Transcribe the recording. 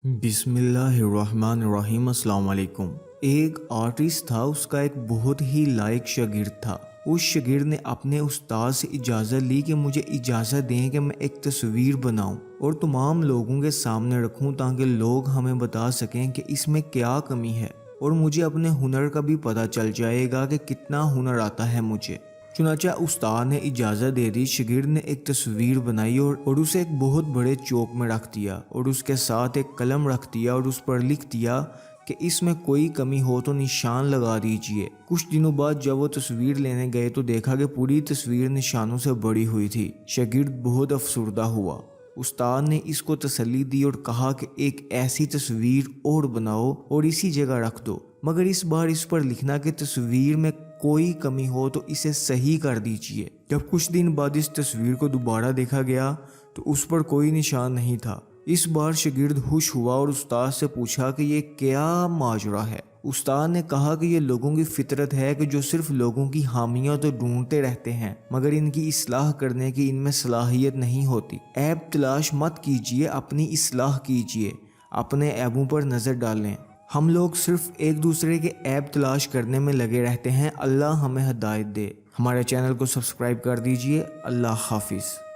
بسم اللہ الرحمن الرحیم۔ السلام علیکم۔ ایک آرٹسٹ تھا، اس کا ایک بہت ہی لائق شاگرد تھا۔ اس شاگرد نے اپنے استاد سے اجازت لی کہ مجھے اجازت دیں کہ میں ایک تصویر بناؤں اور تمام لوگوں کے سامنے رکھوں تاکہ لوگ ہمیں بتا سکیں کہ اس میں کیا کمی ہے، اور مجھے اپنے ہنر کا بھی پتہ چل جائے گا کہ کتنا ہنر آتا ہے مجھے۔ چنانچہ استاد نے اجازت دے دی۔ شاگرد نے ایک تصویر بنائی اور اسے ایک بہت بڑے چوک میں رکھ دیا اور اس کے ساتھ ایک قلم رکھ دیا اور اس پر لکھ دیا کہ اس میں کوئی کمی ہو تو نشان لگا دیجئے۔ کچھ دنوں بعد جب وہ تصویر لینے گئے تو دیکھا کہ پوری تصویر نشانوں سے بڑی ہوئی تھی۔ شاگرد بہت افسردہ ہوا۔ استاد نے اس کو تسلی دی اور کہا کہ ایک ایسی تصویر اور بناؤ اور اسی جگہ رکھ دو، مگر اس بار اس پر لکھنا کہ تصویر میں کوئی کمی ہو تو اسے صحیح کر دیجئے۔ جب کچھ دن بعد اس تصویر کو دوبارہ دیکھا گیا تو اس پر کوئی نشان نہیں تھا۔ اس بار شاگرد خوش ہوا اور استاد سے پوچھا کہ یہ کیا ماجرا ہے۔ استاد نے کہا کہ یہ لوگوں کی فطرت ہے کہ جو صرف لوگوں کی خامیاں تو ڈھونڈتے رہتے ہیں مگر ان کی اصلاح کرنے کی ان میں صلاحیت نہیں ہوتی۔ عیب تلاش مت کیجئے، اپنی اصلاح کیجئے، اپنے عیبوں پر نظر ڈالیں۔ ہم لوگ صرف ایک دوسرے کے عیب تلاش کرنے میں لگے رہتے ہیں۔ اللہ ہمیں ہدایت دے۔ ہمارے چینل کو سبسکرائب کر دیجئے۔ اللہ حافظ۔